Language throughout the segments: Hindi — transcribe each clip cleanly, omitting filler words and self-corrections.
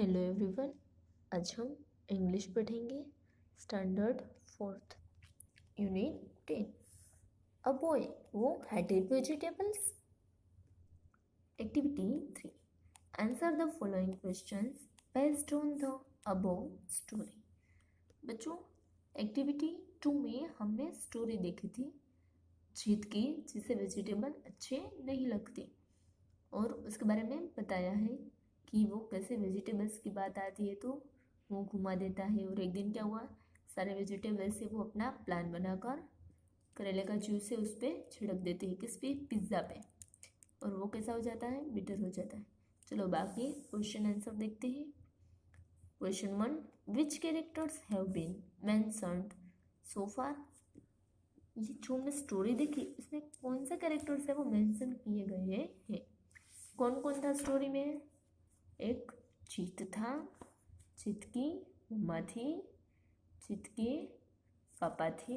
Hello everyone. आज हम इंग्लिश पढ़ेंगे। Standard 4th unit 10। A boy वो hated vegetables। Activity 3, answer the following questions based on the above story. बच्चों, एक्टिविटी 2 में हमने स्टोरी देखी थी जीत की, जिसे वेजिटेबल अच्छे नहीं लगते, और उसके बारे में बताया है कि वो कैसे वेजिटेबल्स की बात आती है तो वो घुमा देता है। और एक दिन क्या हुआ, सारे वेजिटेबल्स से वो अपना प्लान बनाकर करेले का जूस से उस पर छिड़क देते हैं, किस पे, पिज़्ज़ा पे, और वो कैसा हो जाता है, बिटर हो जाता है। चलो बाकी क्वेश्चन आंसर देखते हैं। Question 1, which characters have been mentioned so far. ये जो हमने स्टोरी देखी इसमें कौन सा कैरेक्टर्स है वो मेंशन किए गए हैं। कौन कौन था स्टोरी में? एक चीत था, चीत की मम्मा थी, चीत के पापा थे,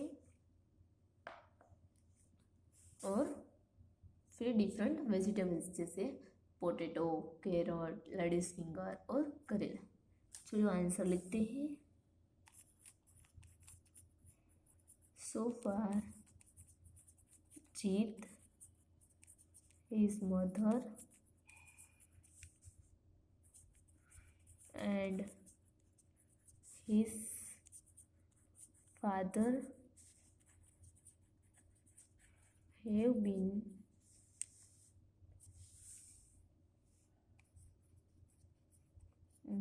और फिर डिफरेंट वेजिटेबल्स जैसे पोटैटो, कैरट, लेडीज फिंगर और करेला। चलो आंसर लिखते हैं। सो फार चीत, his mother and his father have been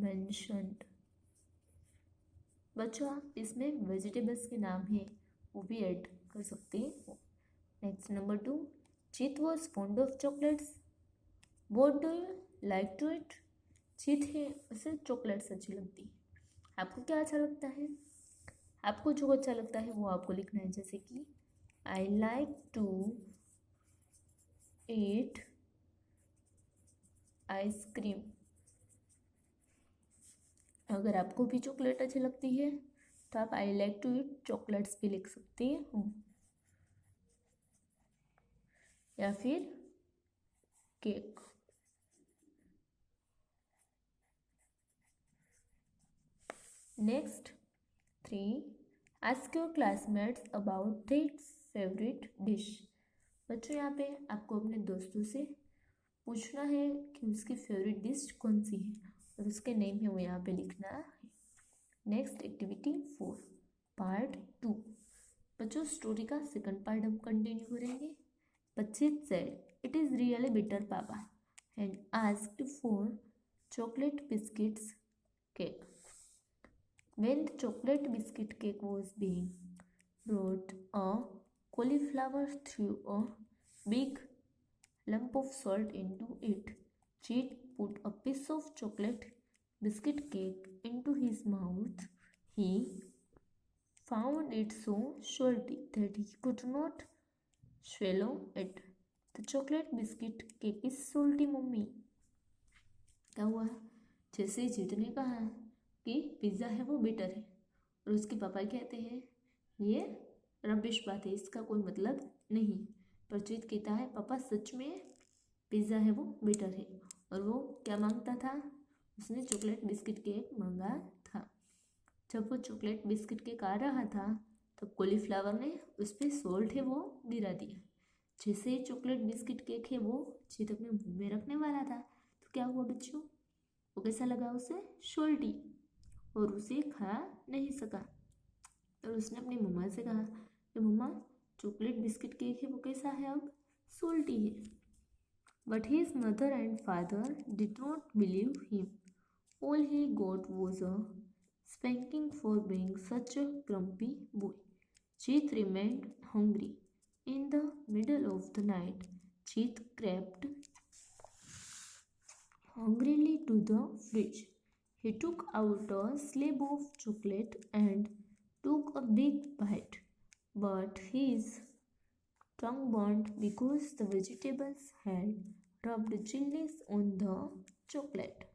mentioned। बच्चों, आप इसमें वेजिटेबल्स के नाम है वो भी ऐड कर सकते हो। नेक्स्ट नंबर 2, चीत was fond of chocolates. What do you like to eat. चीत है, उसे चॉकलेट्स अच्छी लगती है। आपको क्या अच्छा लगता है? आपको जो अच्छा लगता है वो आपको लिखना है, जैसे कि I like to eat ice cream. अगर आपको भी चॉकलेट अच्छी लगती है तो आप I like to eat chocolates भी लिख सकते हो, या फिर cake. Next 3, ask your classmates about their favourite dish. बच्चों, यहाँ पे आपको अपने दोस्तों से पूछना है कि उसकी फेवरेट डिश कौन सी है, और उसके नेम है वो यहाँ पे लिखना है। Next activity 4, part 2। बच्चों, स्टोरी का सेकंड पार्ट हम कंटिन्यू करेंगे। बच्चे said it is really bitter papa and asked for chocolate biscuits cake. When the chocolate biscuit cake was being brought, a cauliflower threw a big lump of salt into it. Cheat put a piece of chocolate biscuit cake into his mouth. He found it so salty that he could not swallow it. The chocolate biscuit cake is salty, mummy. क्या हुआ? जैसे जीत ने कहा कि पिज़्ज़ा है वो बेटर है, और उसके पापा कहते हैं ये रबिश बात है, इसका कोई मतलब नहीं। पर जीत कहता है पापा सच में पिज़्ज़ा है वो बेटर है, और वो क्या मांगता था? उसने चॉकलेट बिस्किट केक मांगा था। जब वो चॉकलेट बिस्किट केक आ रहा था तब कॉलीफ्लावर ने उस पर सॉल्ट है वो गिरा दिया। जैसे ही चॉकलेट बिस्किट केक है वो जीत अपने मुंह में रखने वाला था तो क्या हुआ बच्चों? वो कैसा लगा उसे? सॉल्टी, और उसे खा नहीं सका। और उसने अपनी मम्मा से कहा कि मम्मा चॉकलेट बिस्किट केक है वो कैसा है, अब सॉल्टी है। But his mother and father did not believe him. All he got was a spanking for being such a grumpy boy. Cheet remained hungry. In the middle of the night, Cheet crept hungrily to the fridge. He took out a slab of chocolate and took a big bite, but his tongue burned because the vegetables had rubbed chilies on the chocolate.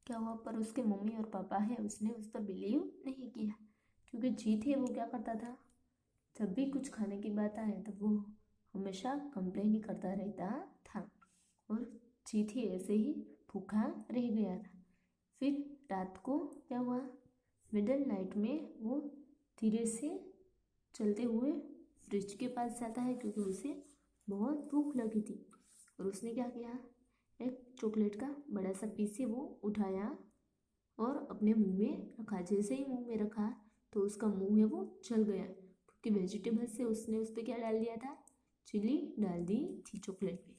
क्या हुआ? पर उसके मम्मी और पापा है उसने उस पर बिलीव नहीं किया, क्योंकि जीत है वो क्या करता था, जब भी कुछ खाने की बात आए तो वो हमेशा कंप्लेन ही करता रहता था, और जीत ही ऐसे ही भूखा रह गया था। फिर रात को क्या हुआ, मिडल नाइट में वो धीरे से चलते हुए फ्रिज के पास जाता है क्योंकि उसे बहुत भूख लगी थी। और उसने क्या किया, एक चॉकलेट का बड़ा सा पीस वो उठाया और अपने मुंह में रखा। जैसे ही मुंह में रखा तो उसका मुंह है वो जल गया क्योंकि वेजिटेबल से उसने उस पर क्या डाल दिया था, चिली डाल दी थी चॉकलेट पे।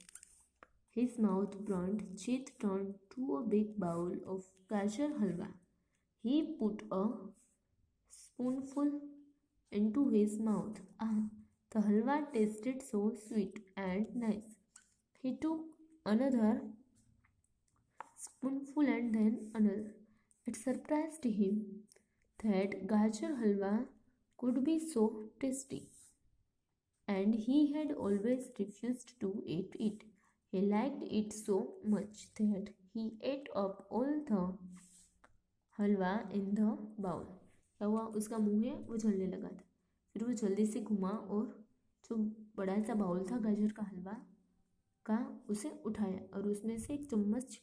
His mouth burned. Chit turned to a big bowl of gajar halwa. He put a spoonful into his mouth. Ah, the halwa tasted so sweet and nice. He took another spoonful and then another. It surprised him that gajar halwa could be so tasty, and he had always refused to eat it. He liked it so much that he ate up all the halwa in the bowl. क्या हुआ, उसका मुंह है वो जलने लगा था। फिर वो जल्दी से घुमा और जो बड़ा सा बाउल था गाजर का हलवा का उसे उठाया और उसमें से एक चम्मच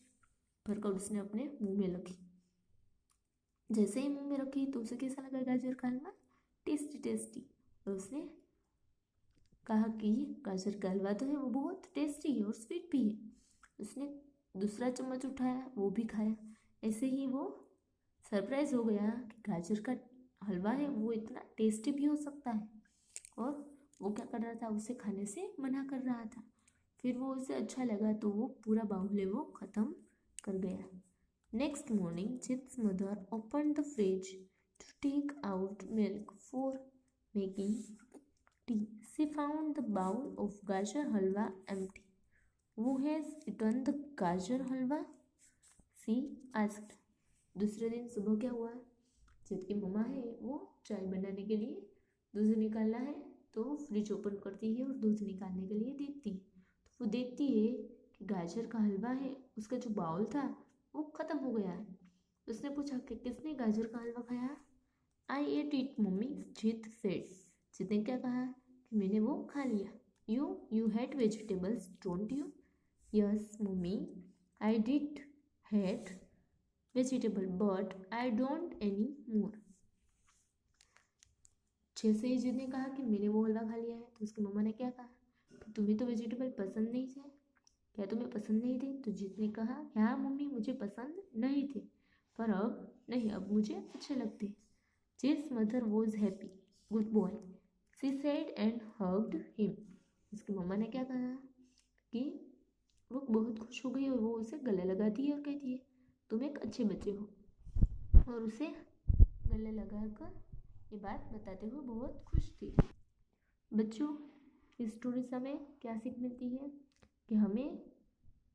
भरकर उसने अपने मुंह में रखी। जैसे ही मुंह में रखी तो उसे कैसा लगा गाजर का हलवा, टेस्टी टेस्टी। और उसने कहा कि गाजर का हलवा तो है वो बहुत टेस्टी है और स्वीट भी है। उसने दूसरा चम्मच उठाया, वो भी खाया। ऐसे ही वो सरप्राइज हो गया कि गाजर का हलवा है वो इतना टेस्टी भी हो सकता है। और वो क्या कर रहा था, उसे खाने से मना कर रहा था। फिर वो उसे अच्छा लगा तो वो पूरा बाउल है वो ख़त्म कर गया। नेक्स्ट मॉर्निंग जित्स mother open the fridge to take out milk for making tea. She found the bowl of gajar halwa empty. Who has eaten the gajar halwa? She asked. दूसरे दिन सुबह क्या हुआ, जितकी मम्मा है वो चाय बनाने के लिए दूध निकालना है तो फ्रिज ओपन करती है और दूध निकालने के लिए देखती है। तो वो देखती है कि गाजर का हलवा है उसका जो बाउल था वो ख़त्म हो गया है। उसने पूछा कि किसने गाजर का हलवा खाया। आई एट इट मम्मी, जित सेड। जितने क्या कहा कि मैंने वो खा लिया। You had vegetables don't you. Yes mummy, I did had vegetable but I don't any more. जैसे ही जितने कहा कि मैंने वो हलवा खा लिया है तो उसकी मम्मा ने क्या कहा कि तुम्हें तो वेजिटेबल पसंद नहीं थे, क्या तुम्हें पसंद नहीं थे। तो जितने कहा हाँ मम्मी मुझे पसंद नहीं थे पर अब नहीं, अब मुझे अच्छे लगते। जिस mother was happy, good boy, she said and hugged him. उसकी मम्मा ने क्या कहा कि वो बहुत खुश हो गई और वो उसे गले लगाती है और कहती है तुम एक अच्छे बच्चे हो, और उसे गले लगाकर ये बात बताते हुए बहुत खुश थी। बच्चों, इस स्टोरी से हमें क्या सीख मिलती है कि हमें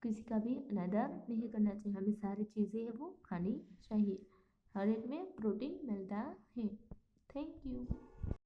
किसी का भी अनादर नहीं करना चाहिए, हमें सारी चीज़ें हैं वो खानी चाहिए, हर एक में प्रोटीन मिलता है। Thank you.